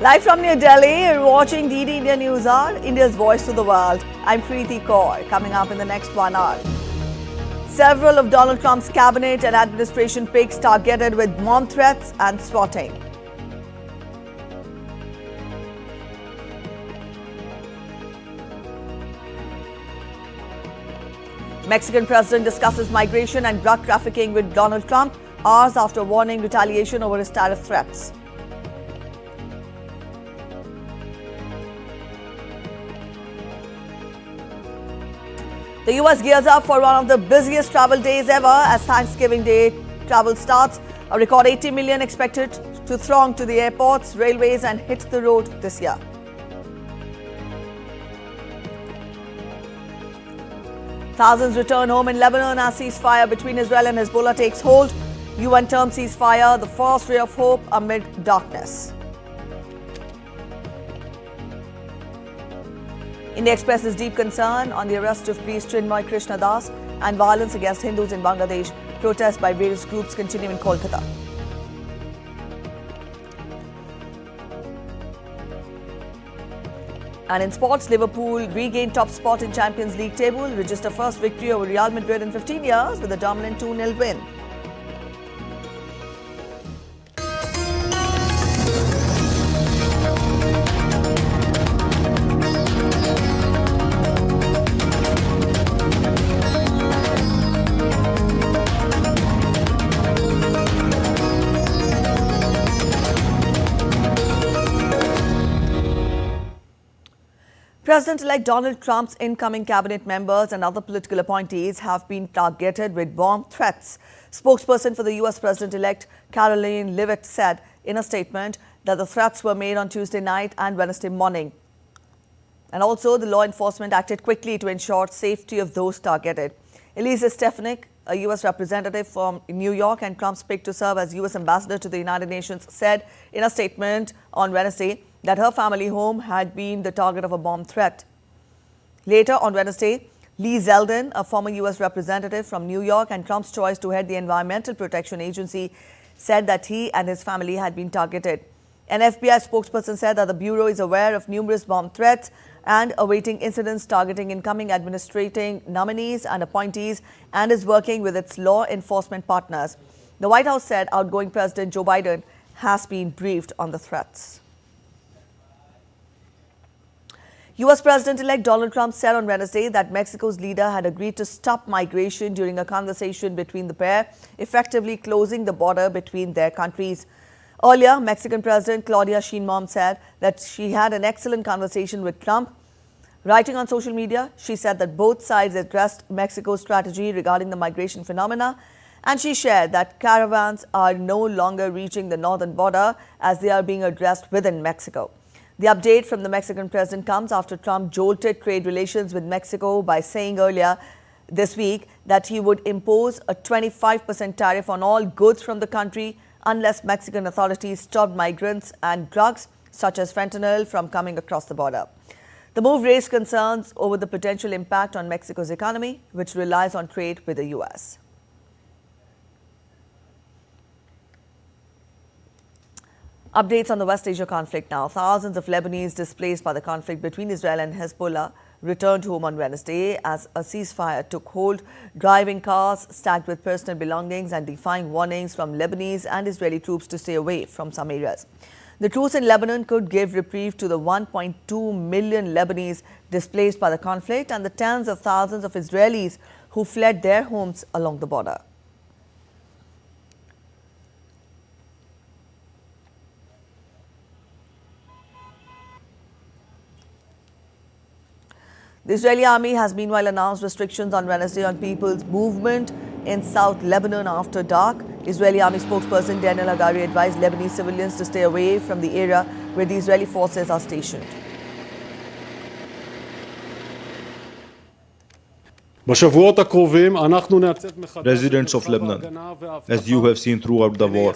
Live from New Delhi, you're watching DD India News Hour, India's voice to the world. I'm Preeti Kaur. Coming up in the next 1 hour. Several of Donald Trump's cabinet and administration picks targeted with bomb threats and swatting. Mexican president discusses migration and drug trafficking with Donald Trump hours after warning retaliation over his tariff threats. The US gears up for one of the busiest travel days ever as Thanksgiving Day travel starts. A record 80 million expected to throng to the airports, railways and hit the road this year. Thousands return home in Lebanon as ceasefire between Israel and Hezbollah takes hold. UN term ceasefire, the first ray of hope amid darkness. India expresses deep concern on the arrest of priest Chinmay Krishna Das and violence against Hindus in Bangladesh. Protests by various groups continue in Kolkata. And in sports, Liverpool regained top spot in Champions League table, register first victory over Real Madrid in 15 years with a dominant 2-0 win. President-elect Donald Trump's incoming cabinet members and other political appointees have been targeted with bomb threats. Spokesperson for the U.S. President-elect Caroline Leavitt said in a statement that the threats were made on Tuesday night and Wednesday morning. And also, the law enforcement acted quickly to ensure safety of those targeted. Elisa Stefanik, a U.S. representative from New York and Trump's pick to serve as U.S. ambassador to the United Nations, said in a statement on Wednesday that her family home had been the target of a bomb threat. Later on Wednesday, Lee Zeldin, a former U.S. representative from New York and Trump's choice to head the Environmental Protection Agency, said that he and his family had been targeted. An FBI spokesperson said that the Bureau is aware of numerous bomb threats and awaiting incidents targeting incoming administrating nominees and appointees and is working with its law enforcement partners. The White House said outgoing President Joe Biden has been briefed on the threats. U.S. President-elect Donald Trump said on Wednesday that Mexico's leader had agreed to stop migration during a conversation between the pair, effectively closing the border between their countries. Earlier, Mexican President Claudia Sheinbaum said that she had an excellent conversation with Trump. Writing on social media, she said that both sides addressed Mexico's strategy regarding the migration phenomena, and she shared that caravans are no longer reaching the northern border as they are being addressed within Mexico. The update from the Mexican president comes after Trump jolted trade relations with Mexico by saying earlier this week that he would impose a 25% tariff on all goods from the country unless Mexican authorities stopped migrants and drugs such as fentanyl from coming across the border. The move raised concerns over the potential impact on Mexico's economy, which relies on trade with the U.S. Updates on the West Asia conflict now. Thousands of Lebanese displaced by the conflict between Israel and Hezbollah returned home on Wednesday as a ceasefire took hold, driving cars stacked with personal belongings and defying warnings from Lebanese and Israeli troops to stay away from some areas. The truce in Lebanon could give reprieve to the 1.2 million Lebanese displaced by the conflict and the tens of thousands of Israelis who fled their homes along the border. The Israeli army has meanwhile announced restrictions on Wednesday on people's movement in South Lebanon after dark. Israeli army spokesperson Daniel Hagari advised Lebanese civilians to stay away from the area where the Israeli forces are stationed. Residents of Lebanon, as you have seen throughout the war,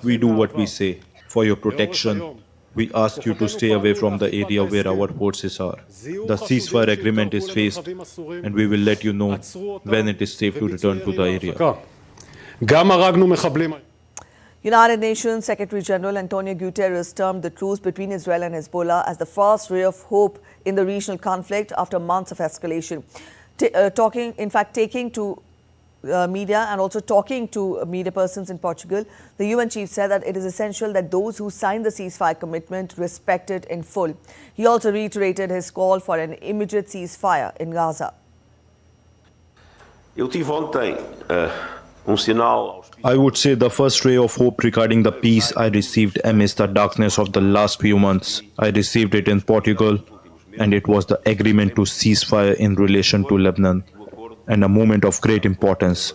we do what we say. For your protection, we ask you to stay away from the area where our forces are. The ceasefire agreement is phased, and we will let you know when it is safe to return to the area. United Nations Secretary General Antonio Guterres termed the truce between Israel and Hezbollah as the first ray of hope in the regional conflict after months of escalation. Taking to media and also talking to media persons in Portugal, the UN chief said that it is essential that those who signed the ceasefire commitment respect it in full. He also reiterated his call for an immediate ceasefire in Gaza. Eu tive ontem sinal. I would say the first ray of hope regarding the peace I received amidst the darkness of the last few months. I received it in Portugal, and it was the agreement to ceasefire in relation to Lebanon, and a moment of great importance,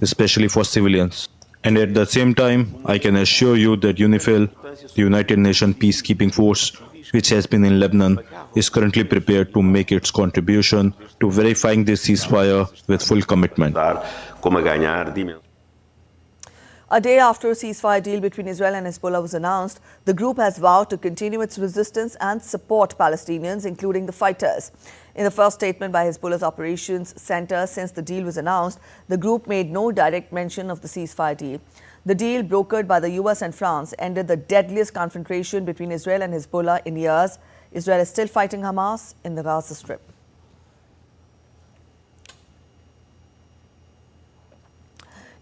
especially for civilians. And at the same time, I can assure you that UNIFIL, the United Nations Peacekeeping Force, which has been in Lebanon, is currently prepared to make its contribution to verifying this ceasefire with full commitment. A day after a ceasefire deal between Israel and Hezbollah was announced, the group has vowed to continue its resistance and support Palestinians, including the fighters. In the first statement by Hezbollah's operations center since the deal was announced, the group made no direct mention of the ceasefire deal. The deal, brokered by the US and France, ended the deadliest confrontation between Israel and Hezbollah in years. Israel is still fighting Hamas in the Gaza Strip.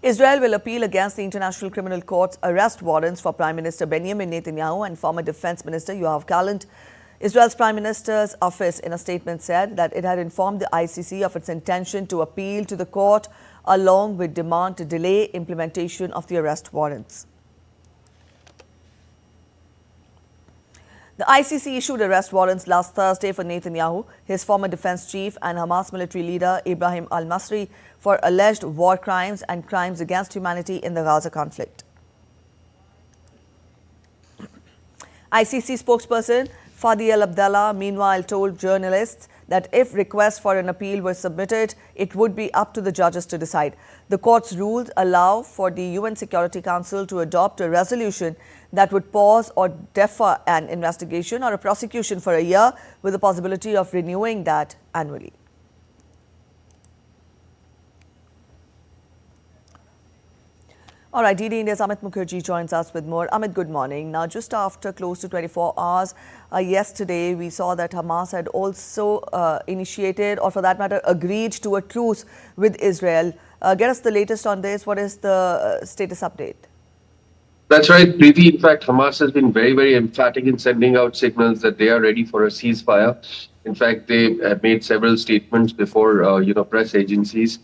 Israel will appeal against the International Criminal Court's arrest warrants for Prime Minister Benjamin Netanyahu and former Defense Minister Yoav Gallant. Israel's Prime Minister's office, in a statement, said that it had informed the ICC of its intention to appeal to the court, along with demand to delay implementation of the arrest warrants. The ICC issued arrest warrants last Thursday for Netanyahu, his former defense chief, and Hamas military leader Ibrahim al-Masri for alleged war crimes and crimes against humanity in the Gaza conflict. ICC spokesperson Fadi al-Abdallah, meanwhile, told journalists that if requests for an appeal were submitted, it would be up to the judges to decide. The court's rules allow for the UN Security Council to adopt a resolution that would pause or defer an investigation or a prosecution for a year, with the possibility of renewing that annually. All right, DD India's Amit Mukherjee joins us with more. Amit, good morning. Now, just after close to 24 hours yesterday, we saw that Hamas had also initiated, or for that matter, agreed to a truce with Israel. Get us the latest on this. What is the status update? That's right, Preeti. In fact, Hamas has been very, very emphatic in sending out signals that they are ready for a ceasefire. In fact, they have made several statements before, press agencies,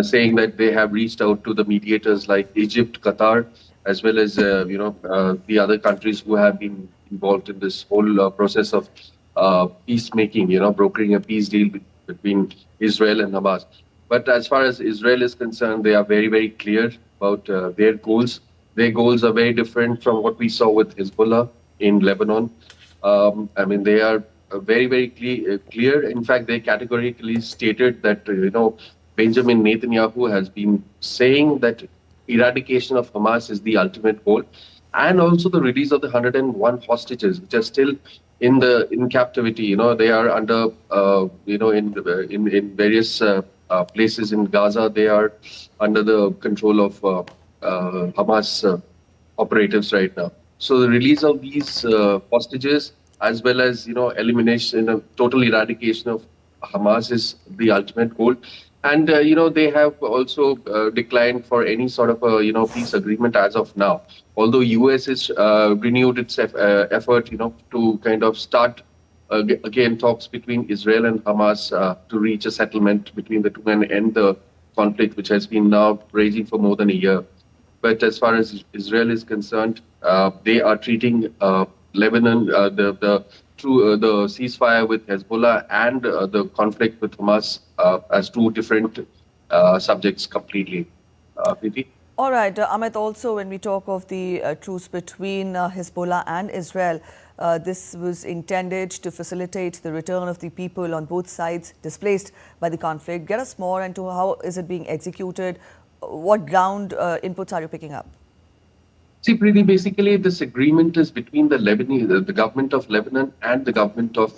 saying that they have reached out to the mediators like Egypt, Qatar, as well as, the other countries who have been involved in this whole process of peacemaking, brokering a peace deal between Israel and Hamas. But as far as Israel is concerned, they are very, very clear about their goals. Their goals are very different from what we saw with Hezbollah in Lebanon. They are very, very clear. In fact, they categorically stated that, Benjamin Netanyahu has been saying that eradication of Hamas is the ultimate goal, and also the release of the 101 hostages, which are still in captivity. They are under, in various places in Gaza. They are under the control of Hamas operatives right now. So the release of these hostages, as well as elimination, total eradication of Hamas, is the ultimate goal. And they have also declined for any sort of a peace agreement as of now. Although US has renewed its effort, to kind of start again talks between Israel and Hamas to reach a settlement between the two and end the conflict, which has been now raging for more than a year. But as far as Israel is concerned, they are treating Lebanon, the ceasefire with Hezbollah and the conflict with Hamas as two different subjects completely. Preeti? All right, Amit, also when we talk of the truce between Hezbollah and Israel, this was intended to facilitate the return of the people on both sides displaced by the conflict. Get us more into how is it being executed? What ground inputs are you picking up? See, Preeti, basically this agreement is between the government of Lebanon and the government of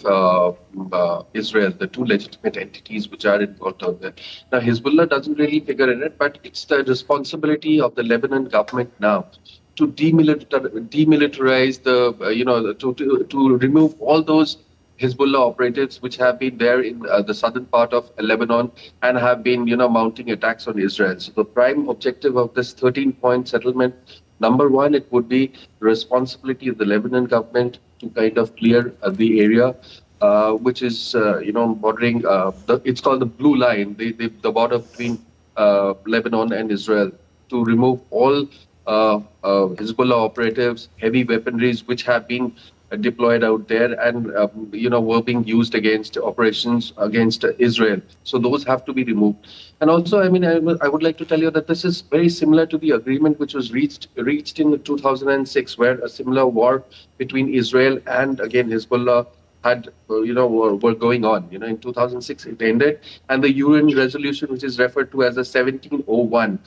Israel, the two legitimate entities which are involved out there. Now, Hezbollah doesn't really figure in it, but it's the responsibility of the Lebanon government now to demilitarize the, to remove all those Hezbollah operatives which have been there in the southern part of Lebanon and have been, mounting attacks on Israel. So the prime objective of this 13-point settlement, number one, it would be the responsibility of the Lebanon government to kind of clear the area, which is, bordering, it's called the blue line, the border between Lebanon and Israel, to remove all Hezbollah operatives, heavy weaponries which have been deployed out there and were being used against operations against Israel. So those have to be removed. And also, I would like to tell you that this is very similar to the agreement which was reached in 2006, where a similar war between Israel and again Hezbollah had were going on. In 2006 it ended, and the UN resolution, which is referred to as the 1701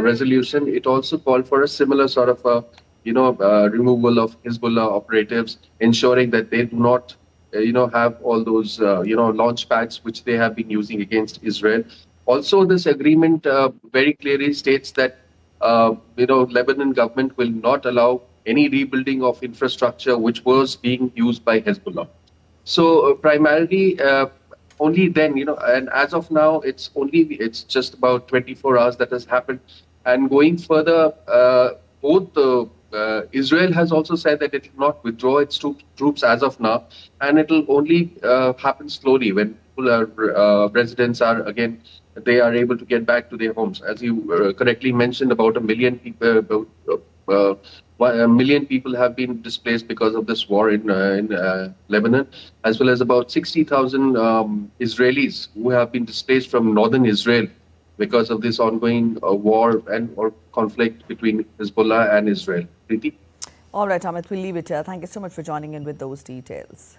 resolution, it also called for a similar sort of removal of Hezbollah operatives, ensuring that they do not, have all those, launch pads which they have been using against Israel. Also, this agreement very clearly states that, Lebanon government will not allow any rebuilding of infrastructure which was being used by Hezbollah. So primarily, only then, and as of now, it's just about 24 hours that has happened. And going further, both the Israel has also said that it will not withdraw its troops as of now, and it will only happen slowly when residents are again, they are able to get back to their homes. As you correctly mentioned, about 1 million people, 1 million people have been displaced because of this war in Lebanon, as well as about 60,000 Israelis who have been displaced from northern Israel because of this ongoing war or conflict between Hezbollah and Israel. Preeti? All right, Amit, we'll leave it here. Thank you so much for joining in with those details.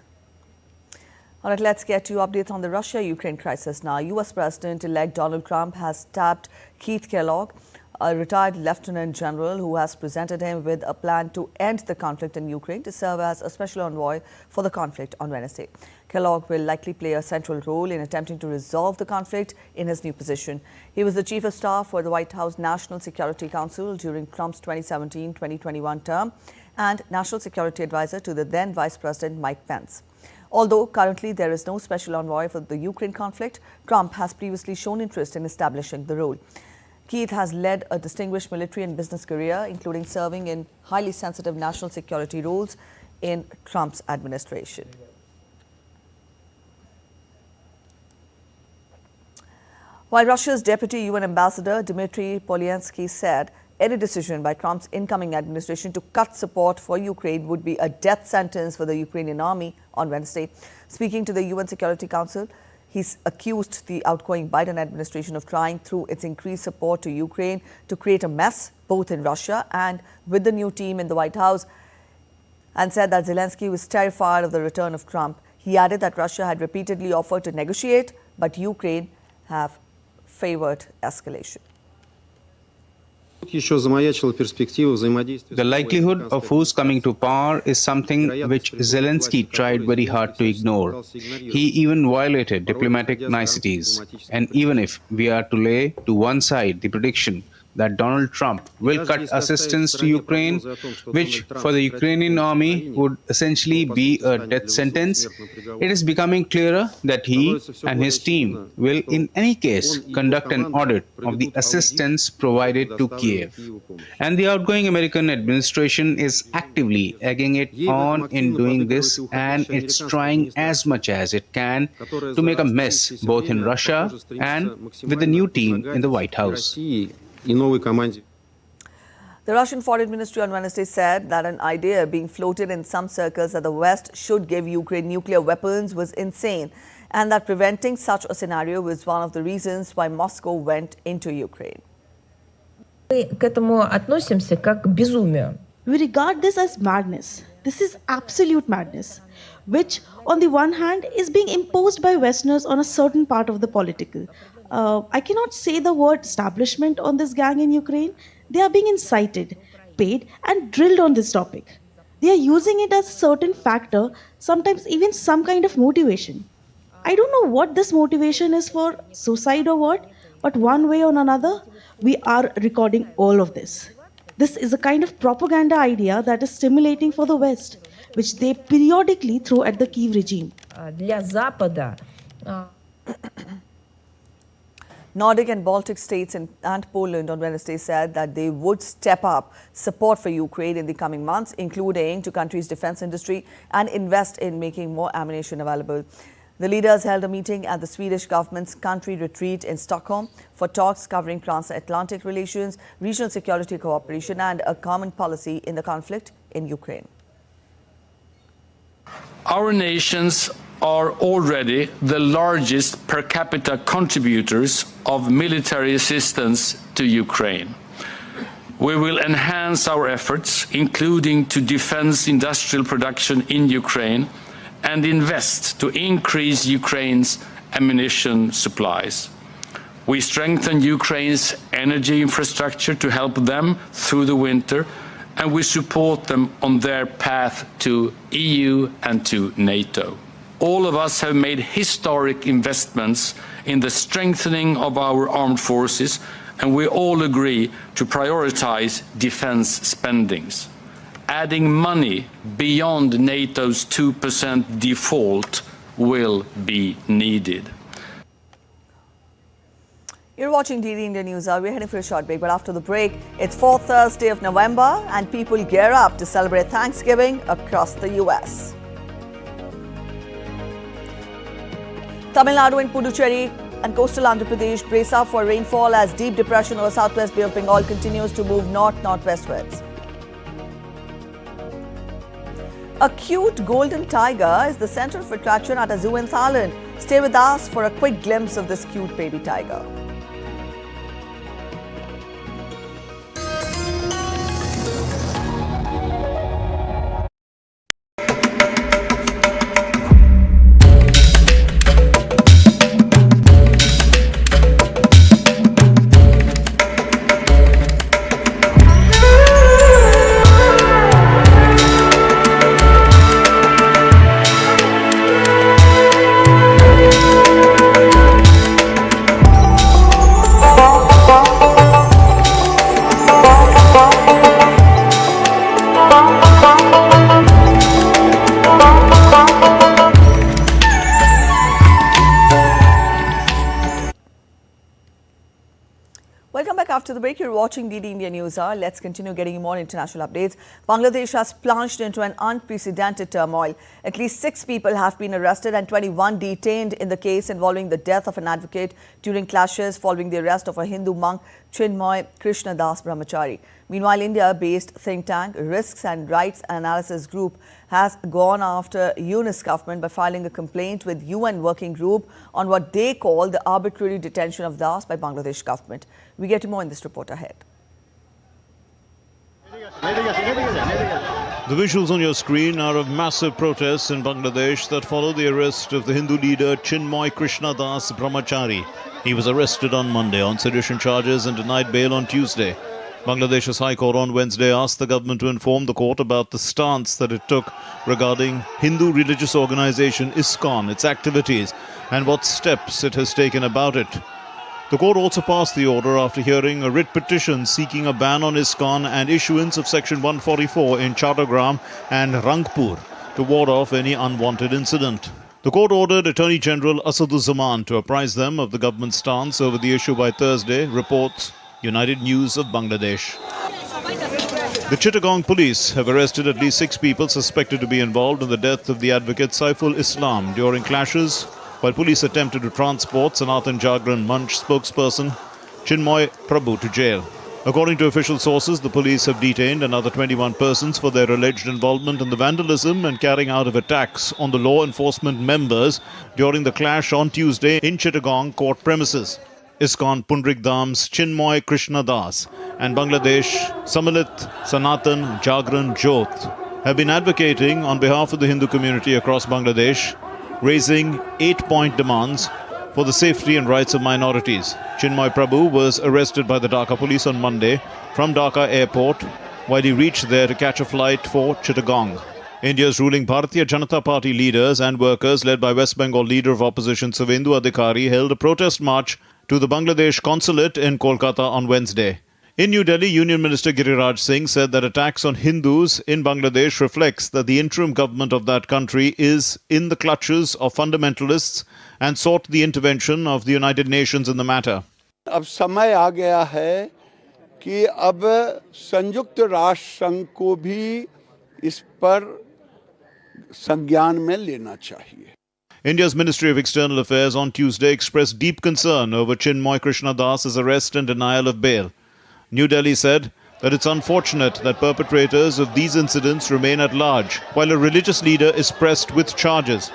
All right, let's get to updates on the Russia-Ukraine crisis now. U.S. President-elect Donald Trump has tapped Keith Kellogg, a retired lieutenant general who has presented him with a plan to end the conflict in Ukraine, to serve as a special envoy for the conflict on Wednesday. Kellogg will likely play a central role in attempting to resolve the conflict in his new position. He was the chief of staff for the White House National Security Council during Trump's 2017-2021 term and national security advisor to the then Vice President Mike Pence. Although currently there is no special envoy for the Ukraine conflict, Trump has previously shown interest in establishing the role. Keith has led a distinguished military and business career, including serving in highly sensitive national security roles in Trump's administration. While Russia's deputy UN ambassador Dmitry Polyansky said any decision by Trump's incoming administration to cut support for Ukraine would be a death sentence for the Ukrainian army on Wednesday. Speaking to the UN Security Council, he's accused the outgoing Biden administration of trying, through its increased support to Ukraine, to create a mess both in Russia and with the new team in the White House, and said that Zelensky was terrified of the return of Trump. He added that Russia had repeatedly offered to negotiate, but Ukraine have favored escalation. The likelihood of who's coming to power is something which Zelensky tried very hard to ignore. He even violated diplomatic niceties. And even if we are to lay to one side the prediction that Donald Trump will cut assistance to Ukraine, which for the Ukrainian army would essentially be a death sentence, it is becoming clearer that he and his team will in any case conduct an audit of the assistance provided to Kiev. And the outgoing American administration is actively egging it on in doing this, and it's trying as much as it can to make a mess both in Russia and with the new team in the White House. The Russian Foreign Ministry on Wednesday said that an idea being floated in some circles that the West should give Ukraine nuclear weapons was insane, and that preventing such a scenario was one of the reasons why Moscow went into Ukraine. We regard this as madness. This is absolute madness, which on the one hand is being imposed by Westerners on a certain part of the political. I cannot say the word establishment on this gang in Ukraine. They are being incited, paid and drilled on this topic. They are using it as a certain factor, sometimes even some kind of motivation. I don't know what this motivation is for, suicide or what, but one way or another, we are recording all of this. This is a kind of propaganda idea that is stimulating for the West, which they periodically throw at the Kyiv regime. Для Запада Nordic and Baltic states and Poland on Wednesday said that they would step up support for Ukraine in the coming months, including to country's defense industry, and invest in making more ammunition available. The leaders held a meeting at the Swedish government's country retreat in Stockholm for talks covering transatlantic relations, regional security cooperation, and a common policy in the conflict in Ukraine. Our nations are already the largest per capita contributors of military assistance to Ukraine. We will enhance our efforts, including to defense industrial production in Ukraine, and invest to increase Ukraine's ammunition supplies. We strengthen Ukraine's energy infrastructure to help them through the winter, and we support them on their path to EU and to NATO. All of us have made historic investments in the strengthening of our armed forces, and we all agree to prioritize defense spendings. Adding money beyond NATO's 2% default will be needed. You're watching DD India News Hour. We're heading for a short break, but after the break, it's 4th Thursday of November and people gear up to celebrate Thanksgiving across the US. Tamil Nadu and Puducherry and coastal Andhra Pradesh brace up for rainfall as deep depression over southwest Bay of Bengal continues to move north-northwestwards. A cute golden tiger is the center of attraction at a zoo in Thailand. Stay with us for a quick glimpse of this cute baby tiger. Welcome back after the break. You're watching DD India News Hour. Let's continue getting you more international updates. Bangladesh has plunged into an unprecedented turmoil. At least 6 people have been arrested and 21 detained in the case involving the death of an advocate during clashes following the arrest of a Hindu monk, Chinmoy Krishnadas Brahmachari. Meanwhile, India-based think tank Risks and Rights Analysis Group has gone after UNIS government by filing a complaint with UN Working Group on what they call the arbitrary detention of Das by Bangladesh government. We get to more in this report ahead. The visuals on your screen are of massive protests in Bangladesh that follow the arrest of the Hindu leader Chinmoy Krishnadas Brahmachari. He was arrested on Monday on sedition charges and denied bail on Tuesday. Bangladesh's High Court on Wednesday asked the government to inform the court about the stance that it took regarding Hindu religious organization ISKCON, its activities, and what steps it has taken about it. The court also passed the order after hearing a writ petition seeking a ban on ISKCON and issuance of Section 144 in Chattogram and Rangpur to ward off any unwanted incident. The court ordered Attorney General Asaduzzaman to apprise them of the government's stance over the issue by Thursday, reports United News of Bangladesh. The Chittagong police have arrested at least 6 people suspected to be involved in the death of the advocate Saiful Islam during clashes, while police attempted to transport Sanatan Jagran Manch spokesperson Chinmoy Prabhu to jail. According to official sources, the police have detained another 21 persons for their alleged involvement in the vandalism and carrying out of attacks on the law enforcement members during the clash on Tuesday in Chittagong court premises. ISKCON Pundrik Dham's Chinmoy Krishnadas and Bangladesh Samilit Sanatan Jagran Jyoth have been advocating on behalf of the Hindu community across Bangladesh, raising 8-point demands for the safety and rights of minorities. Chinmoy Prabhu was arrested by the Dhaka police on Monday from Dhaka airport while he reached there to catch a flight for Chittagong. India's ruling Bharatiya Janata Party leaders and workers, led by West Bengal leader of opposition Suvendu Adhikari, held a protest march to the Bangladesh consulate in Kolkata on Wednesday. In New Delhi, Union Minister Giriraj Singh said that attacks on Hindus in Bangladesh reflects that the interim government of that country is in the clutches of fundamentalists and sought the intervention of the United Nations in the matter. अब समय आ गया है कि अब संयुक्त राष्ट्र संघ को भी इस पर संज्ञान में लेना चाहिए. India's Ministry of External Affairs on Tuesday expressed deep concern over Chinmoy Krishna Das's arrest and denial of bail. New Delhi said that it's unfortunate that perpetrators of these incidents remain at large, while a religious leader is pressed with charges.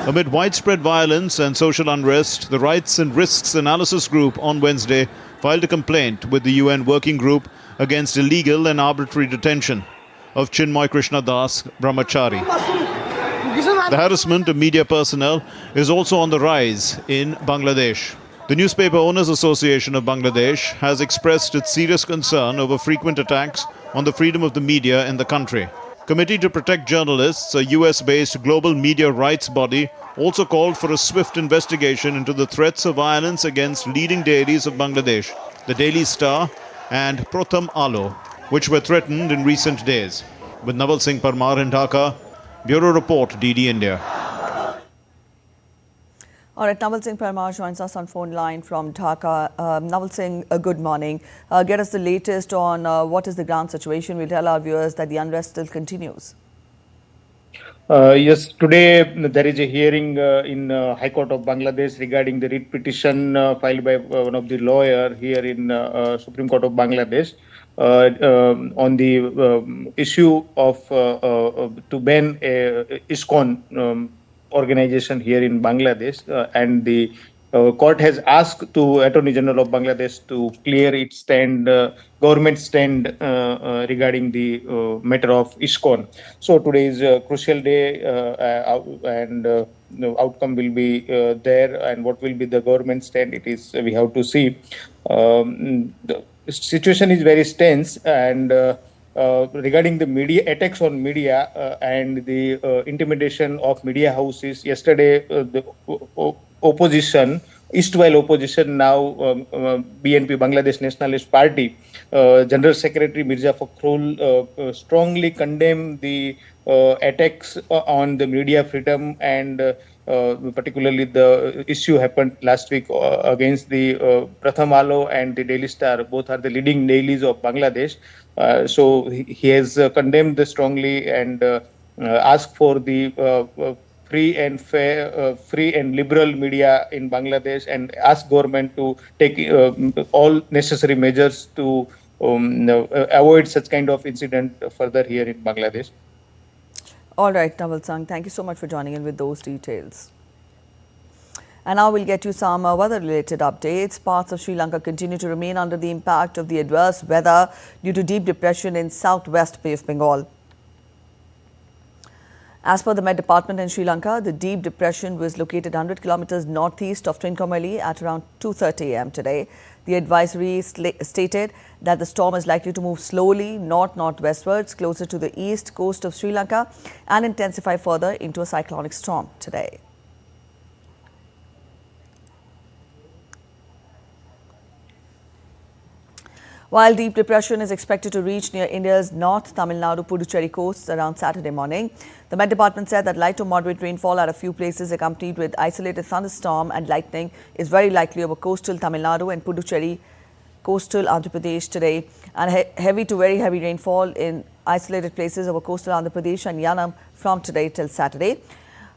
Amid widespread violence and social unrest, the Rights and Risks Analysis Group on Wednesday filed a complaint with the UN Working Group against illegal and arbitrary detention of Chinmoy Krishna Das Brahmachari. The harassment of media personnel is also on the rise in Bangladesh. The Newspaper Owners Association of Bangladesh has expressed its serious concern over frequent attacks on the freedom of the media in the country. Committee to Protect Journalists, a US-based global media rights body, also called for a swift investigation into the threats of violence against leading dailies of Bangladesh, the Daily Star and Pratham Alo, which were threatened in recent days. With Naval Singh Parmar in Dhaka, Bureau Report, DD India. All right, Naval Singh Parmar joins us on phone line from Dhaka. Naval Singh, good morning. Get us the latest on what is the ground situation. We'll tell our viewers that the unrest still continues. Yes, today there is a hearing in High Court of Bangladesh regarding the writ petition filed by one of the lawyer here in Supreme Court of Bangladesh on the issue of to ban ISKCON organization here in Bangladesh, and the court has asked to Attorney General of Bangladesh to clear its stand, government stand regarding the matter of ISKCON. So today is a crucial day, and the outcome will be there, and what will be the government stand, it is we have to see. The situation is very tense, and regarding the media attacks on media and the intimidation of media houses. Yesterday, the opposition, Eastwell opposition, now BNP, Bangladesh Nationalist Party, General Secretary Mirza Fakhrul strongly condemned the attacks on the media freedom, and particularly the issue happened last week against the Pratham Alo and the Daily Star. Both are the leading dailies of Bangladesh. So he has condemned this strongly and asked for the free and fair, free and liberal media in Bangladesh, and asked government to take all necessary measures to avoid such kind of incident further here in Bangladesh. All right, Naval Singh, thank you so much for joining in with those details. And now we'll get you some weather-related updates. Parts of Sri Lanka continue to remain under the impact of the adverse weather due to deep depression in southwest Bay of Bengal. As per the Met Department in Sri Lanka, the deep depression was located 100 kilometers northeast of Trincomalee at around 2:30 a.m. today. The advisory stated that the storm is likely to move slowly north-northwestwards closer to the east coast of Sri Lanka and intensify further into a cyclonic storm today. While deep depression is expected to reach near India's North Tamil Nadu Puducherry coasts around Saturday morning, the Met Department said that light to moderate rainfall at a few places accompanied with isolated thunderstorm and lightning is very likely over coastal Tamil Nadu and Puducherry, coastal Andhra Pradesh today, and heavy to very heavy rainfall in isolated places over coastal Andhra Pradesh and Yanam from today till Saturday.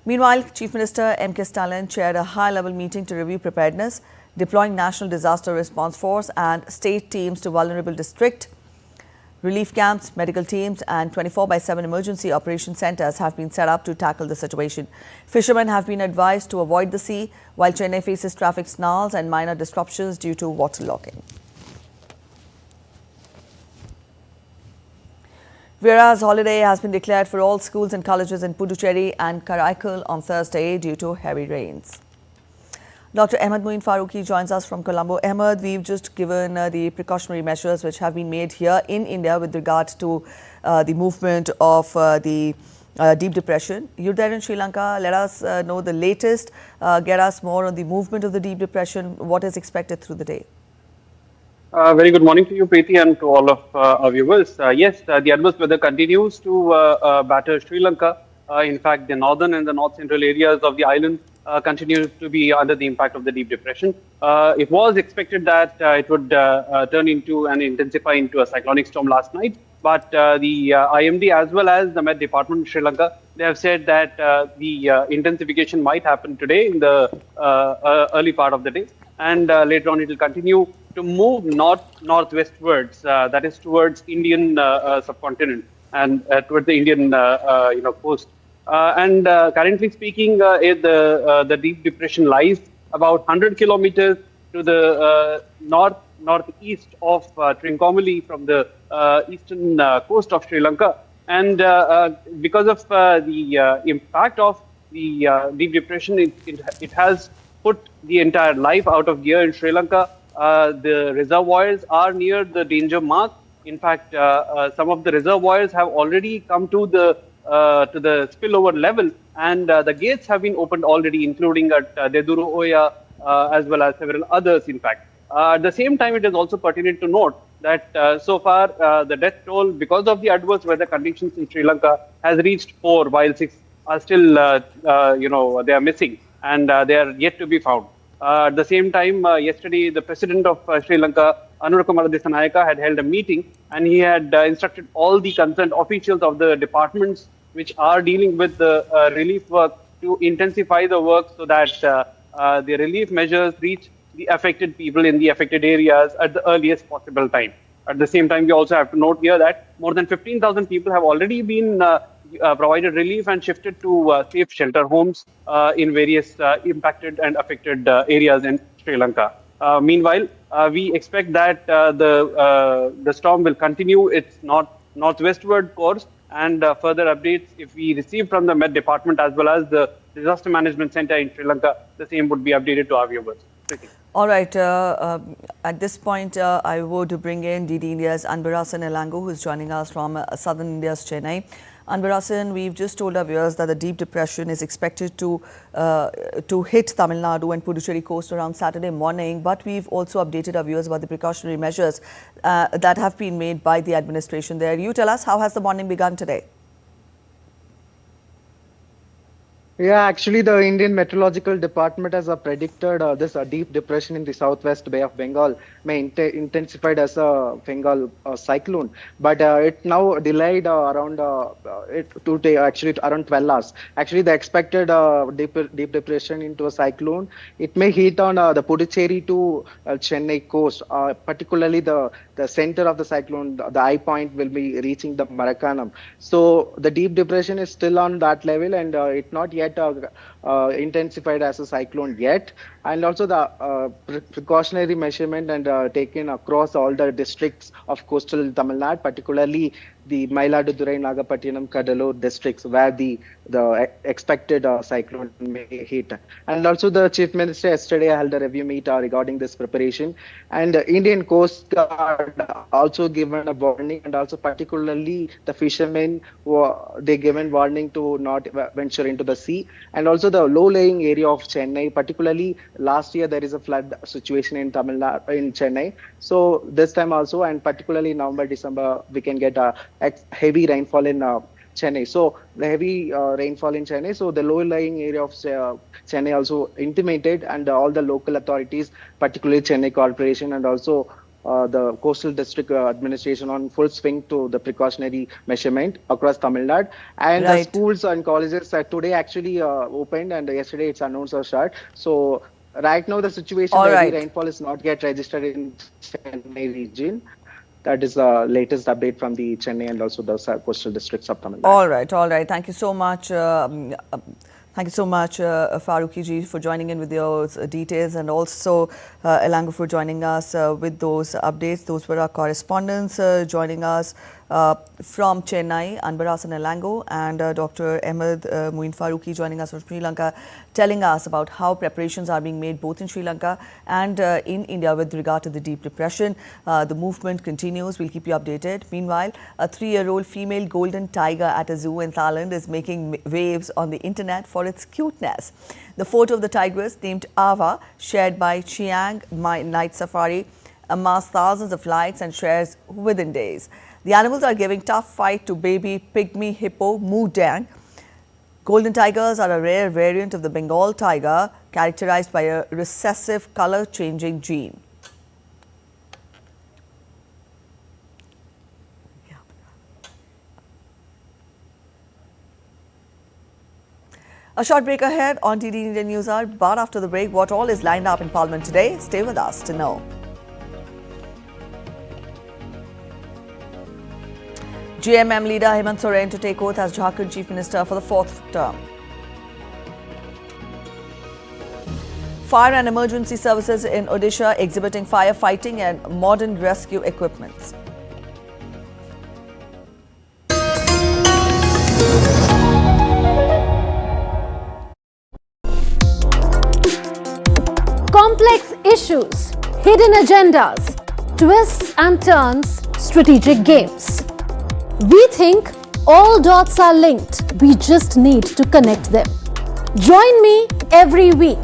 Meanwhile, Chief Minister M.K. Stalin chaired a high-level meeting to review preparedness, deploying National Disaster Response Force and state teams to vulnerable district. Relief camps, medical teams and 24/7 emergency operation centers have been set up to tackle the situation. Fishermen have been advised to avoid the sea, while Chennai faces traffic snarls and minor disruptions due to waterlogging. Whereas holiday has been declared for all schools and colleges in Puducherry and Karaikal on Thursday due to heavy rains. Dr. Ahmed Moin Farooqi joins us from Colombo. Ahmed, we've just given the precautionary measures which have been made here in India with regard to the movement of the deep depression. You're there in Sri Lanka. Let us know the latest. Get us more on the movement of the deep depression. What is expected through the day? Very good morning to you, Preeti, and to all of our viewers. Yes, the adverse weather continues to batter Sri Lanka. In fact, the northern and the north central areas of the island continue to be under the impact of the deep depression. It was expected that it would turn into and intensify into a cyclonic storm last night, but the IMD as well as the Met Department of Sri Lanka, they have said that the intensification might happen today in the early part of the day, and later on it will continue to move northwestwards, that is towards Indian subcontinent and towards the Indian coast. Currently speaking, the deep depression lies about 100 kilometers to the northeast of Trincomalee from the eastern coast of Sri Lanka. And because of the impact of the deep depression, it has put the entire life out of gear in Sri Lanka. The reservoirs are near the danger mark. In fact, some of the reservoirs have already come to the spillover level, and the gates have been opened already, including at Deduru Oya as well as several others. In fact, at the same time, it is also pertinent to note that so far the death toll because of the adverse weather conditions in Sri Lanka has reached 4, while 6 are still they are missing and they are yet to be found. At the same time, yesterday, the president of Sri Lanka, Dissanayaka, had held a meeting, and he had instructed all the concerned officials of the departments which are dealing with the relief work to intensify the work so that the relief measures reach the affected people in the affected areas at the earliest possible time. At the same time, we also have to note here that more than 15,000 people have already been provided relief and shifted to safe shelter homes in various impacted and affected areas in Sri Lanka. Meanwhile, we expect that the storm will continue its northwestward course, and further updates, if we receive from the Met Department as well as the Disaster Management Center in Sri Lanka, the same would be updated to our viewers. All right. At this point, I would bring in DD India's Anbarasan Elango, who is joining us from southern India's Chennai. Anbarasan, we've just told our viewers that the deep depression is expected to hit Tamil Nadu and Puducherry coast around Saturday morning, but we've also updated our viewers about the precautionary measures that have been made by the administration there. You tell us, how has the morning begun today? Yeah, actually, the Indian Meteorological Department has predicted this deep depression in the southwest Bay of Bengal may intensify as a Bengal cyclone, but it now delayed around around 12 hours. Actually, the expected deep depression into a cyclone, it may hit on the Puducherry to Chennai coast, particularly the center of the cyclone, the eye point will be reaching the Marakanam. So the deep depression is still on that level, and it not yet intensified as a cyclone yet. And also the precautionary measurement and taken across all the districts of coastal Tamil Nadu, particularly the Mayiladuthurai, Nagapattinam, Kadalur districts, where the expected cyclone may hit. And also the Chief Minister yesterday held a review meet regarding this preparation. And Indian Coast Guard also given a warning, and also particularly the fishermen, they given warning to not venture into the sea. And also the low-lying area of Chennai, particularly last year there is a flood situation in Tamil Nadu, in Chennai. So this time also, and particularly November, December, we can get a heavy rainfall in Chennai. So the heavy rainfall in Chennai. So the low-lying area of Chennai also intimated, and all the local authorities, particularly Chennai Corporation and also the coastal district administration, on full swing to the precautionary measurement across Tamil Nadu. And the schools and colleges today actually opened, and yesterday it's announced a start. So right now the situation, the heavy rainfall is not yet registered in Chennai region. That is the latest update from the Chennai and also the coastal districts of Tamil Nadu. All right, all right. Thank you so much. Thank you so much, Farooqi ji, for joining in with those details, and also Elango for joining us with those updates. Those were our correspondents joining us from Chennai, Anbarasan Elango, and Dr. Ahmed Muin Farooqi joining us from Sri Lanka, telling us about how preparations are being made both in Sri Lanka and in India with regard to the deep depression. The movement continues. We'll keep you updated. Meanwhile, a 3-year-old female golden tiger at a zoo in Thailand is making waves on the internet for its cuteness. The photo of the tigress, named Ava, shared by Chiang My Night Safari, amass thousands of likes and shares within days. The animals are giving tough fight to baby pygmy hippo Moo Dang. Golden tigers are a rare variant of the Bengal tiger, characterized by a recessive color-changing gene. A short break ahead on DD India News Hour, but after the break, what all is lined up in Parliament today? Stay with us to know. GMM leader Hemant Soren to take oath as Jharkhand Chief Minister for the fourth term. Fire and emergency services in Odisha exhibiting firefighting and modern rescue equipments. Complex issues, hidden agendas, twists and turns, strategic games. We think all dots are linked. We just need to connect them. Join me every week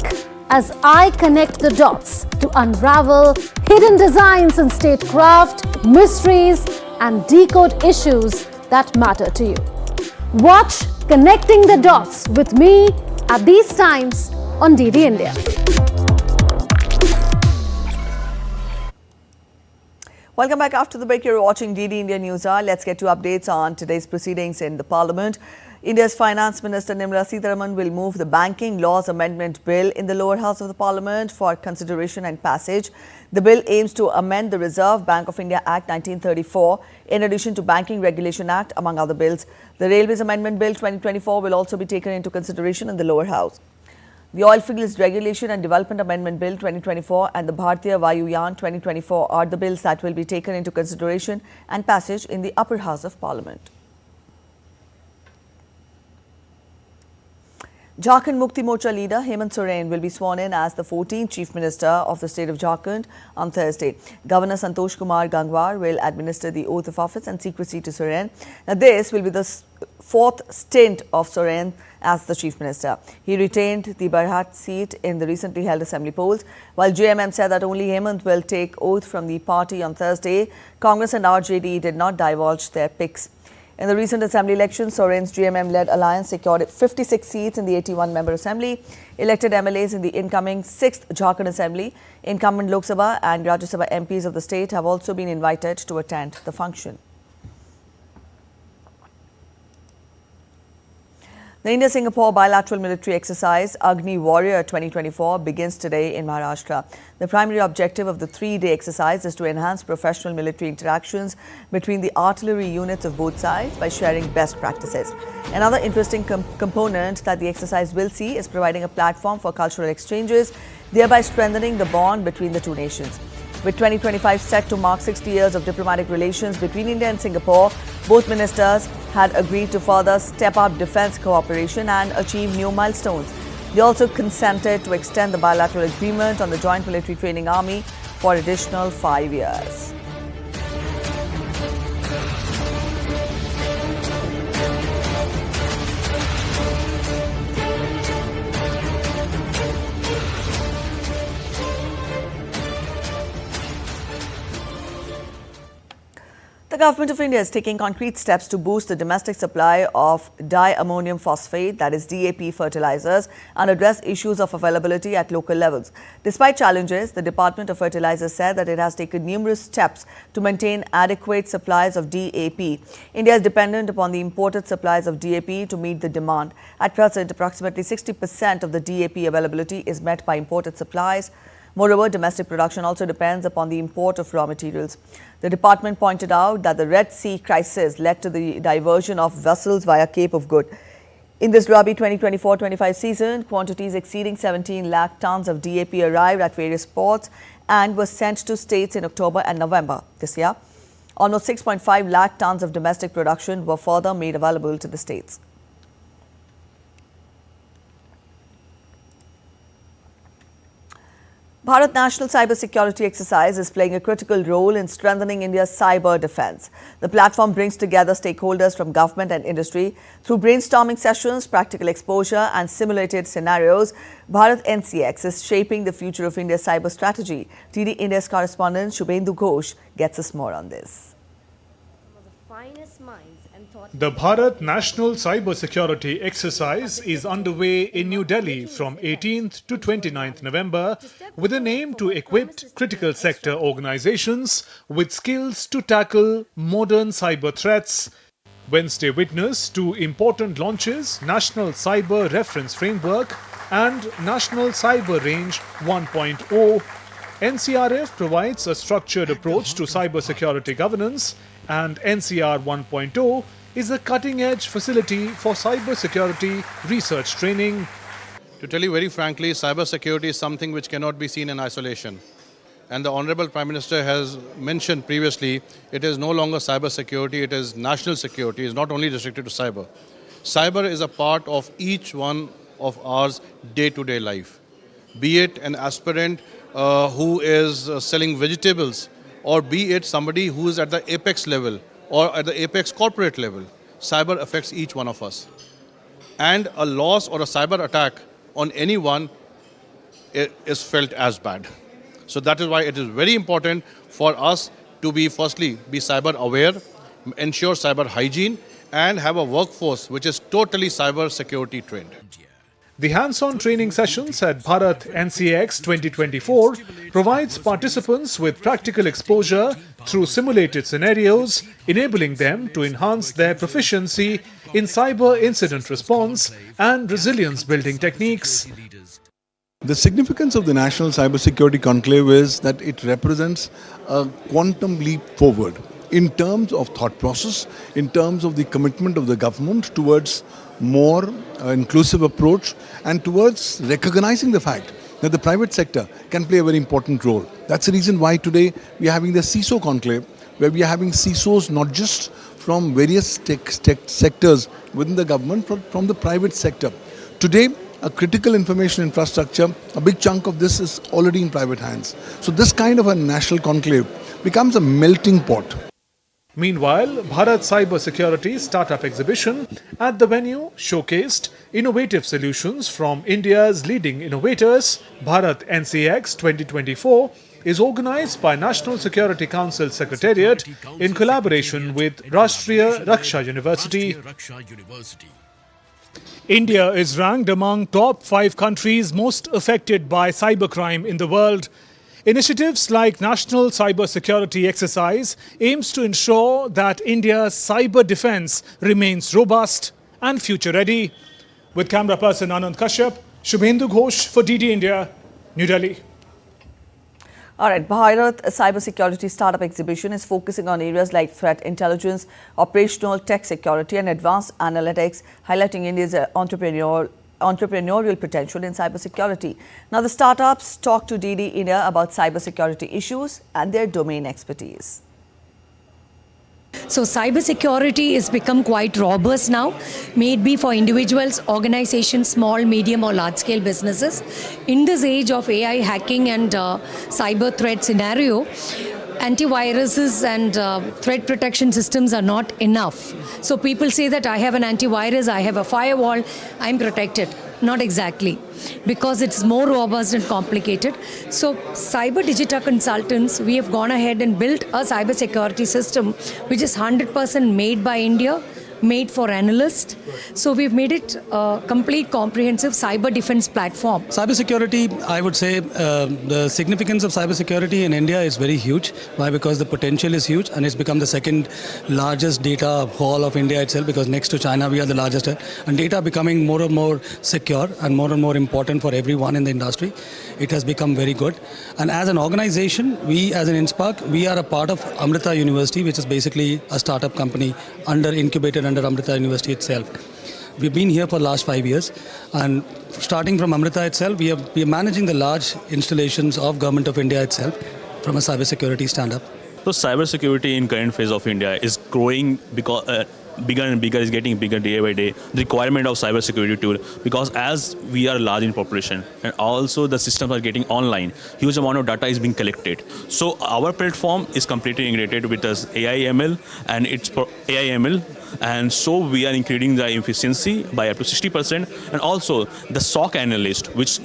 as I connect the dots to unravel hidden designs in statecraft, mysteries, and decode issues that matter to you. Watch Connecting the Dots with me at these times on DD India. Welcome back. After the break, you're watching DD India News Hour. Let's get to updates on today's proceedings in the Parliament. India's Finance Minister Nirmala Sitharaman will move the Banking Laws Amendment Bill in the lower house of the Parliament for consideration and passage. The bill aims to amend the Reserve Bank of India Act 1934 in addition to Banking Regulation Act, among other bills. The Railways Amendment Bill 2024 will also be taken into consideration in the lower house. The Oilfields Regulation and Development Amendment Bill 2024 and the Bharatiya Vayuyan 2024 are the bills that will be taken into consideration and passage in the upper house of Parliament. Jharkhand Mukti Morcha leader Hemant Soren will be sworn in as the 14th Chief Minister of the state of Jharkhand on Thursday. Governor Santosh Kumar Gangwar will administer the oath of office and secrecy to Soren. Now, this will be the fourth stint of Soren as the Chief Minister. He retained the Barhat seat in the recently held assembly polls. While JMM said that only Hemant will take oath from the party on Thursday, Congress and RJD did not divulge their picks. In the recent assembly elections, Soren's GMM-led alliance secured 56 seats in the 81-member assembly, elected MLAs in the incoming 6th Jharkhand assembly. Incumbent Lok Sabha and Rajya Sabha MPs of the state have also been invited to attend the function. The India-Singapore bilateral military exercise Agni Warrior 2024 begins today in Maharashtra. The primary objective of the three-day exercise is to enhance professional military interactions between the artillery units of both sides by sharing best practices. Another interesting component that the exercise will see is providing a platform for cultural exchanges, thereby strengthening the bond between the two nations. With 2025 set to mark 60 years of diplomatic relations between India and Singapore, both ministers had agreed to further step up defence cooperation and achieve new milestones. They also consented to extend the bilateral agreement on the Joint Military Training Army for additional 5 years. The Government of India is taking concrete steps to boost the domestic supply of diammonium phosphate, that is DAP fertilizers, and address issues of availability at local levels. Despite challenges, the Department of Fertilizers said that it has taken numerous steps to maintain adequate supplies of DAP. India is dependent upon the imported supplies of DAP to meet the demand. At present, approximately 60% of the DAP availability is met by imported supplies. Moreover, domestic production also depends upon the import of raw materials. The department pointed out that the Red Sea crisis led to the diversion of vessels via Cape of Good. In this Rabi 2024-25 season, quantities exceeding 17 lakh tons of DAP arrived at various ports and were sent to states in October and November this year. Almost 6.5 lakh tons of domestic production were further made available to the states. Bharat National Cybersecurity Exercise is playing a critical role in strengthening India's cyber defense. The platform brings together stakeholders from government and industry through brainstorming sessions, practical exposure and simulated scenarios. Bharat NCX is shaping the future of India's cyber strategy. TD India's correspondent Shubhendu Ghosh gets us more on this. The Bharat National Cybersecurity Exercise is underway in New Delhi from 18th to 29th November with an aim to equip critical sector organizations with skills to tackle modern cyber threats. Wednesday witnessed two important launches, National Cyber Reference Framework and National Cyber Range 1.0. NCRF provides a structured approach to cybersecurity governance, and NCR 1.0 is a cutting-edge facility for cybersecurity research training. To tell you very frankly, cybersecurity is something which cannot be seen in isolation. And the Honorable Prime Minister has mentioned previously, it is no longer cybersecurity, it is national security. It is not only restricted to cyber. Cyber is a part of each one of our day-to-day life. Be it an aspirant who is selling vegetables, or be it somebody who is at the apex level or at the apex corporate level. Cyber affects each one of us. And a loss or a cyber attack on anyone is felt as bad. So that is why it is very important for us to be, firstly, be cyber aware, ensure cyber hygiene, and have a workforce which is totally cyber security trained. The hands-on training sessions at Bharat NCX 2024 provides participants with practical exposure through simulated scenarios, enabling them to enhance their proficiency in cyber incident response and resilience building techniques. The significance of the National Cybersecurity Conclave is that it represents a quantum leap forward in terms of thought process, in terms of the commitment of the government towards more inclusive approach and towards recognizing the fact that the private sector can play a very important role. That's the reason why today we are having the CISO conclave, where we are having CISOs not just from various sectors within the government, but from the private sector. Today, a critical information infrastructure, a big chunk of this is already in private hands. So this kind of a national conclave becomes a melting pot. Meanwhile, Bharat Cybersecurity Startup Exhibition at the venue showcased innovative solutions from India's leading innovators. Bharat NCX 2024 is organized by National Security Council Secretariat in collaboration with Rashtriya Raksha University. India is ranked among top 5 countries most affected by cybercrime in the world. Initiatives like National Cybersecurity Exercise aims to ensure that India's cyber defense remains robust and future-ready. With camera person Anand Kashyap, Shubhendu Ghosh for DD India, New Delhi. All right, Bharat Cybersecurity Startup Exhibition is focusing on areas like threat intelligence, operational tech security and advanced analytics, highlighting India's entrepreneurial potential in cybersecurity. Now, the startups talk to DD India about cybersecurity issues and their domain expertise. So cybersecurity has become quite robust now, may it be for individuals, organizations, small, medium or large scale businesses. In this age of AI hacking and cyber threat scenario, antiviruses and threat protection systems are not enough. So people say that I have an antivirus, I have a firewall, I'm protected. Not exactly, because it's more robust and complicated. So Cyber Digita Consultants, we have gone ahead and built a cybersecurity system which is 100% made by India, made for analysts. So we've made it a complete comprehensive cyber defense platform. Cybersecurity, I would say the significance of cybersecurity in India is very huge. Why? Because the potential is huge and it's become the second largest data hall of India itself, because next to China we are the largest. And data becoming more and more secure and more important for everyone in the industry. It has become very good. And as an organization, we as an InSpark, we are a part of Amrita University, which is basically a startup company incubated under Amrita University itself. We've been here for the last 5 years, and starting from Amrita itself, we are managing the large installations of Government of India itself from a cybersecurity stand-up. So cybersecurity in current phase of India is growing because bigger and bigger, is getting bigger day by day. The requirement of cybersecurity tool, because as we are large in population and also the systems are getting online, huge amount of data is being collected. So our platform is completely integrated with us AI/ML and it's AI/ML, and so we are increasing the efficiency by up to 60%, and also the SOC analyst, which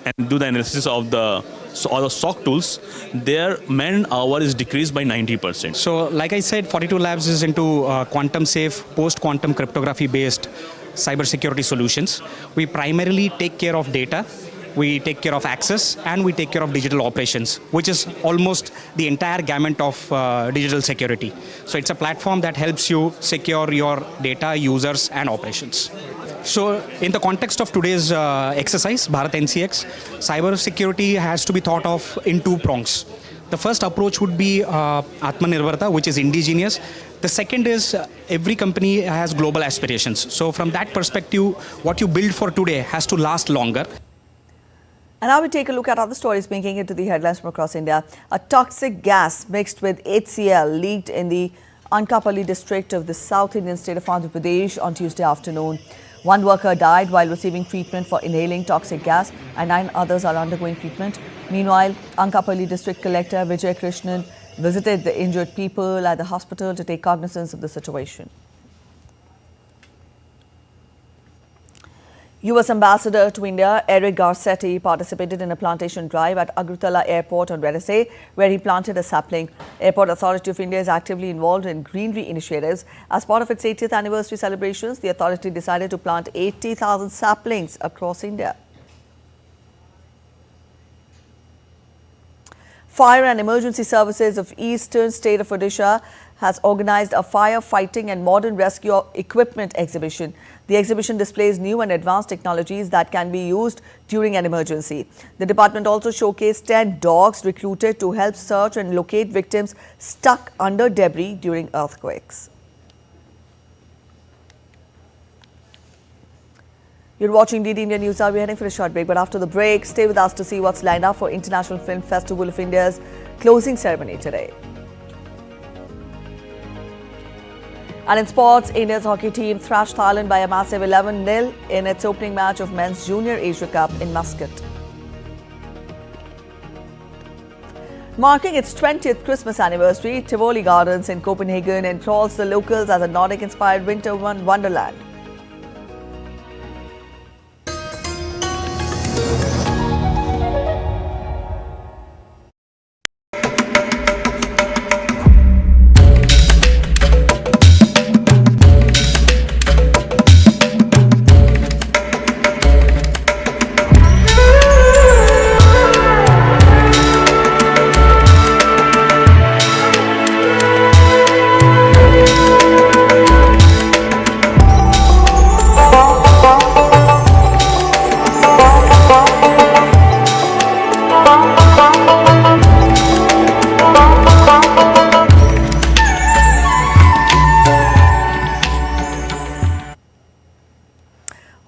and do the analysis of the all the SOC tools, their man hour is decreased by 90%. So, like I said, 42 Labs is into quantum safe, post-quantum cryptography based cybersecurity solutions. We primarily take care of data, we take care of access, and we take care of digital operations, which is almost the entire gamut of digital security. So it's a platform that helps you secure your data, users, and operations. So in the context of today's exercise, Bharat NCX, cybersecurity has to be thought of in two prongs. The first approach would be Atmanirbharta, which is indigenous. The second is every company has global aspirations. So from that perspective, what you build for today has to last longer. And now we take a look at other stories making it to the headlines from across India. A toxic gas mixed with HCl leaked in the Ankampally district of the South Indian state of Andhra Pradesh on Tuesday afternoon. One worker died while receiving treatment for inhaling toxic gas, and 9 others are undergoing treatment. Meanwhile, Ankampally district collector Vijay Krishnan visited the injured people at the hospital to take cognizance of the situation. US Ambassador to India Eric Garcetti participated in a plantation drive at Agartala Airport on Wednesday, where he planted a sapling. Airport Authority of India is actively involved in greenery initiatives. As part of its 80th anniversary celebrations, the authority decided to plant 80,000 saplings across India. Fire and Emergency Services of Eastern State of Odisha has organized a firefighting and modern rescue equipment exhibition. The exhibition displays new and advanced technologies that can be used during an emergency. The department also showcased 10 dogs recruited to help search and locate victims stuck under debris during earthquakes. You're watching DD India News. We're heading for a short break, but after the break, stay with us to see what's lined up for International Film Festival of India's closing ceremony today. And in sports, India's hockey team thrashed Thailand by a massive 11-0 in its opening match of Men's Junior Asia Cup in Muscat. Marking its 20th Christmas anniversary, Tivoli Gardens in Copenhagen enthralls the locals as a Nordic-inspired winter wonderland.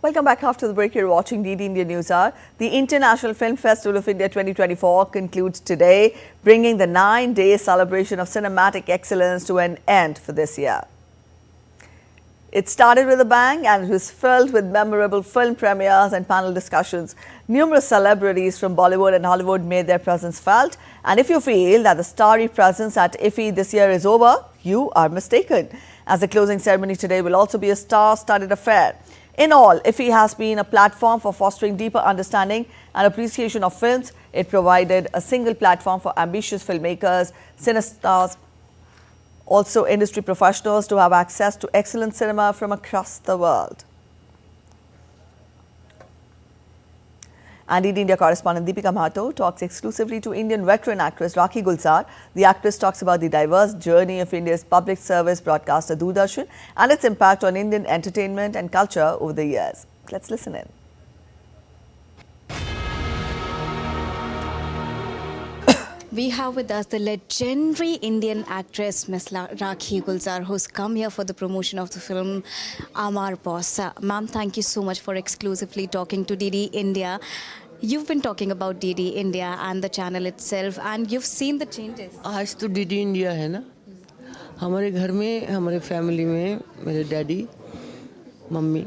Welcome back after the break. You're watching DD India News Hour. The International Film Festival of India 2024 concludes today, bringing the 9-day celebration of cinematic excellence to an end for this year. It started with a bang and it was filled with memorable film premieres and panel discussions. Numerous celebrities from Bollywood and Hollywood made their presence felt. And if you feel that the starry presence at IFFI this year is over, you are mistaken, as the closing ceremony today will also be a star-studded affair. In all, IFFI has been a platform for fostering deeper understanding and appreciation of films. It provided a single platform for ambitious filmmakers, cinestars, also industry professionals to have access to excellent cinema from across the world. And DD India correspondent Deepika Mahato talks exclusively to Indian veteran actress Rakhi Gulzar. The actress talks about the diverse journey of India's public service broadcaster Doordarshan and its impact on Indian entertainment and culture over the years. Let's listen in. We have with us the legendary Indian actress Ms. Rakhi Gulzar, who's come here for the promotion of the film Amar Boss. Ma'am, thank you so much for exclusively talking to DD India. You've been talking about DD India and the channel itself, and you've seen the changes. आज तो DD India है ना, हमारे घर में, हमारे family में मेरे डैडी, मम्मी,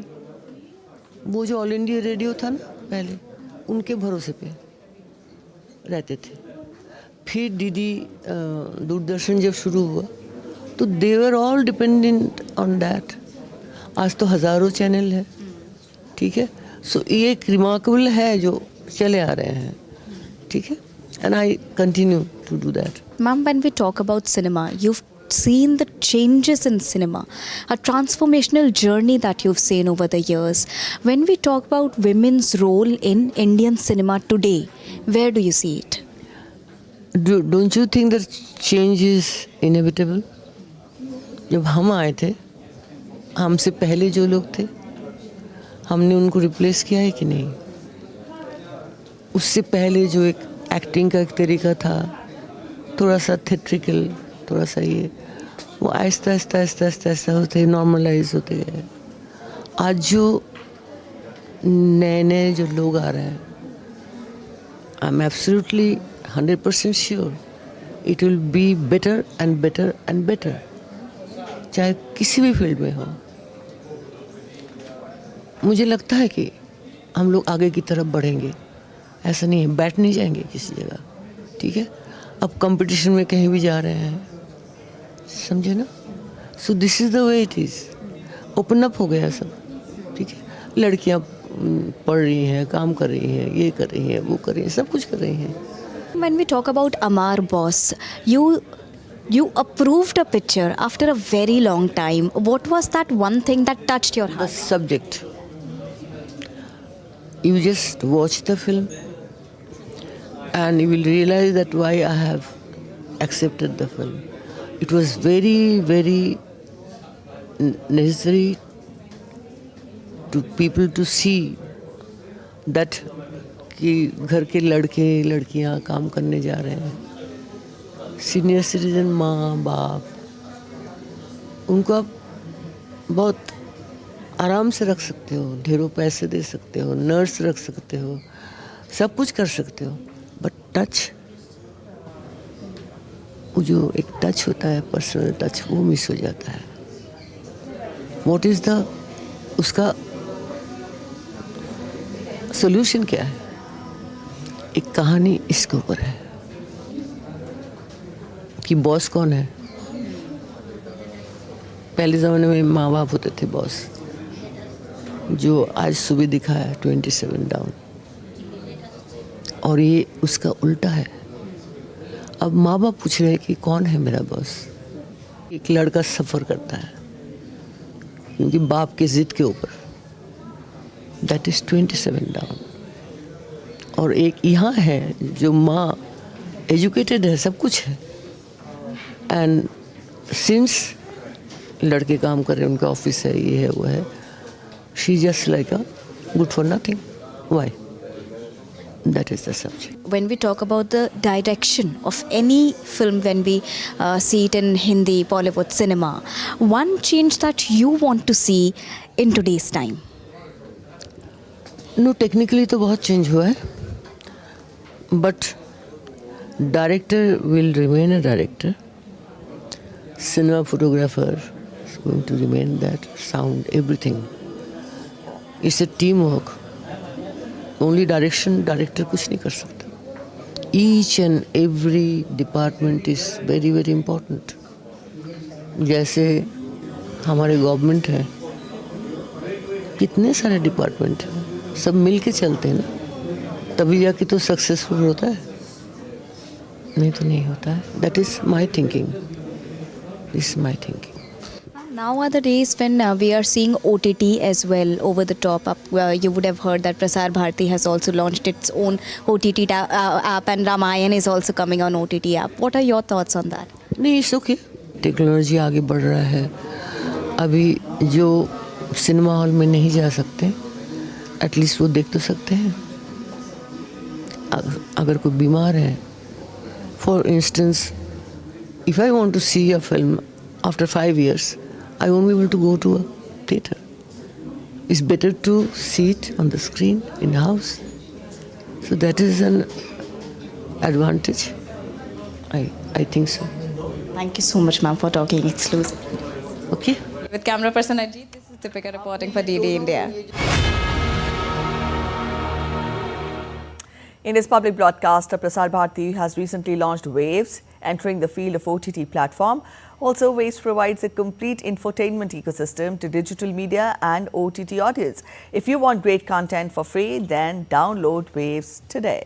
वो जो ऑल इंडिया रेडियो था ना पहले, उनके भरोसे पे रहते थे। फिर डीडी दूरदर्शन जब शुरू हुआ तो they were all dependent on that. आज तो हज़ारों चैनल है, ठीक है। सो ये एक रिमार्केबल है जो चले आ रहे हैं, ठीक है। And I continue to do that. Ma'am, when we talk about cinema, you've seen the changes in cinema, a transformational journey that you've seen over the years. When we talk about women's role in Indian cinema today, where do you see it? Don't you think that change is inevitable? जब हम आए थे, हमसे पहले जो लोग थे, हमने उनको रिप्लेस किया है कि नहीं? उससे पहले जो एक एक्टिंग का एक तरीका था, थोड़ा सा थिएट्रिकल, थोड़ा सा ये, वो आहिस्ता आहिस्ता आहिस्ता आहिस्ता आहिस्ता होते नॉर्मलाइज होते गए। आज जो नए नए जो लोग आ रहे हैं, I am absolutely 100% sure it will be better and better and better, चाहे किसी भी फील्ड में हो। मुझे लगता है कि हम लोग आगे की तरफ बढ़ेंगे, ऐसा नहीं है, बैठ नहीं जाएंगे किसी जगह, ठीक है। अब कंपटीशन में कहीं भी जा रहे हैं, समझे ना। So this is the way it is, open up हो गया सब, ठीक है। लड़कियां पढ़ रही हैं, काम कर रही हैं, ये कर रही हैं, वो कर रही हैं, सब कुछ कर रही हैं। When we talk about Amar Boss, you approved a picture after a very long time. What was that one thing that touched your heart? The subject. You just watch the film and you will realize that why I have accepted the film. It was very, very necessary to people to see that कि घर के लड़के लड़कियां काम करने जा रहे हैं, सीनियर सिटीजन माँ बाप, उनको आप बहुत आराम से रख सकते हो, ढेरों पैसे दे सकते हो, नर्स रख सकते हो, सब कुछ कर सकते हो, बट टच, वो जो एक टच होता है, पर्सनल टच, वो मिस हो जाता है। व्हाट इज़ द उसका सोल्यूशन क्या है? एक कहानी इसके ऊपर है कि बॉस कौन है। पहले ज़माने में माँ बाप होते थे बॉस, जो आज सुबह दिखा है 27 डाउन, और ये उसका उल्टा है। अब माँ बाप पूछ रहे हैं कि कौन है मेरा बॉस। एक लड़का सफ़र करता है क्योंकि बाप के ज़िद के ऊपर, दैट इज़ 27 डाउन। और एक यहाँ है जो माँ एजुकेटेड है, सब कुछ है, एंड सिंस लड़के काम कर रहे हैं, उनका ऑफिस है, ये है वो है, she just like a good for nothing. Why? That is the subject. When we talk about the direction of any film, when we see it in Hindi, Bollywood cinema, one change that you want to see in today's time? No, technically तो बहुत change हुआ है, but director will remain a director. Cinema photographer is going to remain that, sound, everything. It's a teamwork. Only director कुछ नहीं कर सकता। Each and every department is very very important. जैसे हमारे गवर्नमेंट है, कितने सारे डिपार्टमेंट हैं, सब मिल के चलते हैं ना, तभी जाके तो सक्सेसफुल होता है, नहीं तो नहीं होता है। That is my thinking. This is my thinking. Now are the days when we are seeing OTT as well, over the top. You would have heard that Prasar Bharati has also launched its own OTT app, and Ramayan is also coming on OTT app. What are your thoughts on that? नहीं, it's okay, technology आगे बढ़ रहा है। अभी जो cinema hall में नहीं जा सकते, एटलीस्ट वो देख तो सकते हैं। अगर कोई बीमार है, for instance, if I want to see a film after 5 years, I won't be able to go to a theater. It's better to see it on the screen in house. So that is an advantage. I think so. Thank you so much, ma'am, for talking exclusive. Okay. With camera person Ajit, this is Deepika reporting for DD India. India's public broadcaster Prasar Bharati has recently launched Waves, entering the field of OTT platform. Also, Waves provides a complete infotainment ecosystem to digital media and OTT audience. If you want great content for free, then download Waves today.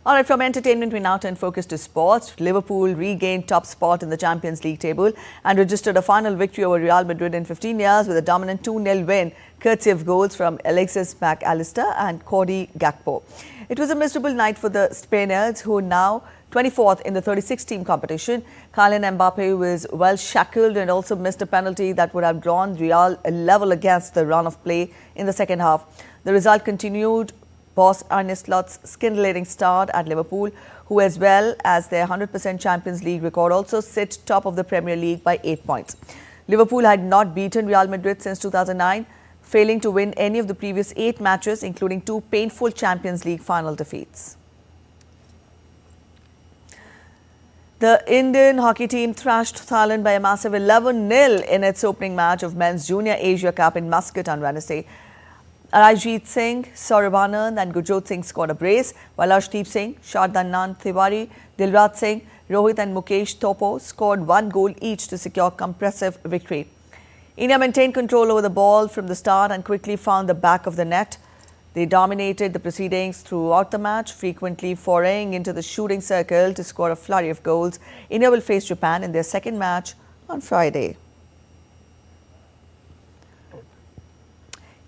All right, from entertainment, we now turn focus to sports. Liverpool regained top spot in the Champions League table and registered a final victory over Real Madrid in 15 years with a dominant 2-0 win, courtesy of goals from Alexis Mac Allister and Cody Gakpo. It was a miserable night for the Spaniards, who are now 24th in the 36-team competition. Kylian Mbappe was well shackled and also missed a penalty that would have drawn Real a level against the run of play in the second half. The result continued boss Arne Slot's scintillating start at Liverpool, who, as well as their 100% Champions League record, also sit top of the Premier League by 8 points. Liverpool had not beaten Real Madrid since 2009, failing to win any of the previous 8 matches, including 2 painful Champions League final defeats. The Indian hockey team thrashed Thailand by a massive 11-0 in its opening match of Men's Junior Asia Cup in Muscat on Wednesday. Arajit Singh, Saurabh Anand and Gurjot Singh scored a brace, while Arshdeep Singh, Shardhanan Tiwari, Dilraj Singh, Rohit and Mukesh Topo scored 1 goal each to secure compressive victory. India maintained control over the ball from the start and quickly found the back of the net. They dominated the proceedings throughout the match, frequently foraying into the shooting circle to score a flurry of goals. India will face Japan in their second match on Friday.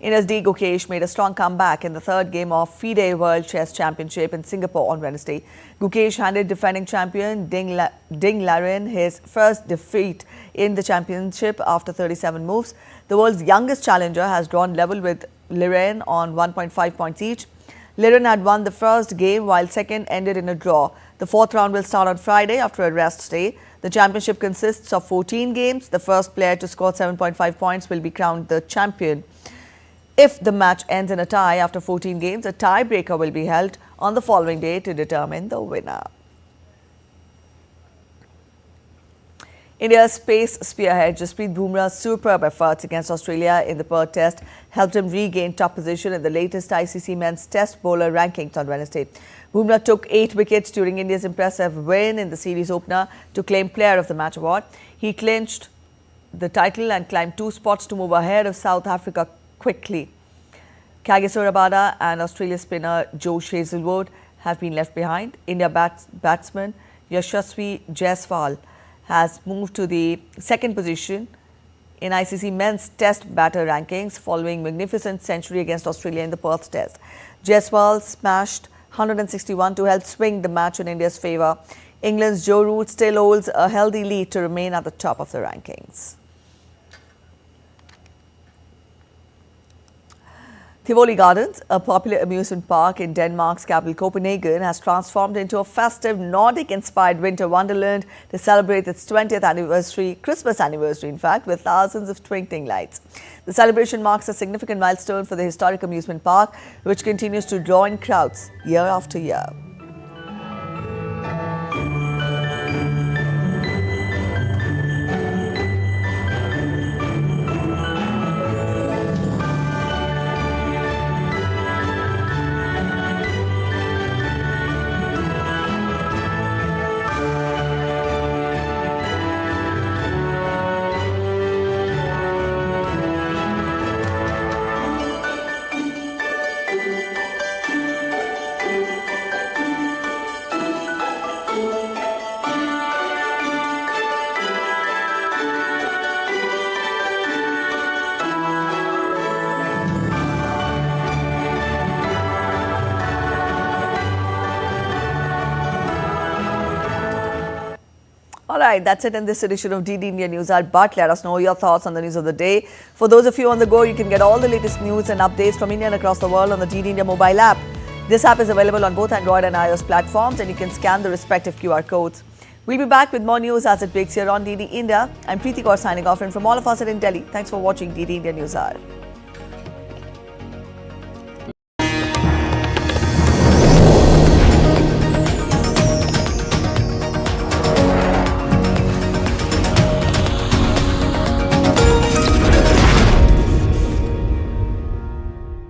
India's D. Gukesh made a strong comeback in the third game of FIDE World Chess Championship in Singapore on Wednesday. Gukesh handed defending champion Ding Liren his first defeat in the championship after 37 moves. The world's youngest challenger has drawn level with Liren on 1.5 points each. Liren had won the first game, while second ended in a draw. The fourth round will start on Friday after a rest day. The championship consists of 14 games. The first player to score 7.5 points will be crowned the champion. If the match ends in a tie after 14 games, a tiebreaker will be held on the following day to determine the winner. India's pace spearhead Jasprit Bumrah's superb efforts against Australia in the Perth Test helped him regain top position in the latest ICC Men's Test bowler rankings on Wednesday. Bumrah took 8 wickets during India's impressive win in the series opener to claim Player of the Match award. He clinched the title and climbed 2 spots to move ahead of South Africa quickly. Kagiso Rabada and Australia spinner Josh Hazlewood have been left behind. India batsman Yashasvi Jaiswal has moved to the second position in ICC Men's Test batter rankings following magnificent century against Australia in the Perth Test. Jaiswal smashed 161 to help swing the match in India's favour. England's Joe Root still holds a healthy lead to remain at the top of the rankings. Tivoli Gardens, a popular amusement park in Denmark's capital Copenhagen, has transformed into a festive Nordic-inspired winter wonderland to celebrate its 20th anniversary, Christmas anniversary in fact, with thousands of twinkling lights. The celebration marks a significant milestone for the historic amusement park, which continues to draw in crowds year after year. Alright, that's it in this edition of DD India News Hour, but let us know your thoughts on the news of the day. For those of you on the go, you can get all the latest news and updates from India and across the world on the DD India mobile app. This app is available on both Android and iOS platforms, and you can scan the respective QR codes. We'll be back with more news as it breaks here on DD India. I'm Preeti Kaur signing off, and from all of us at In Delhi, thanks for watching DD India News Hour.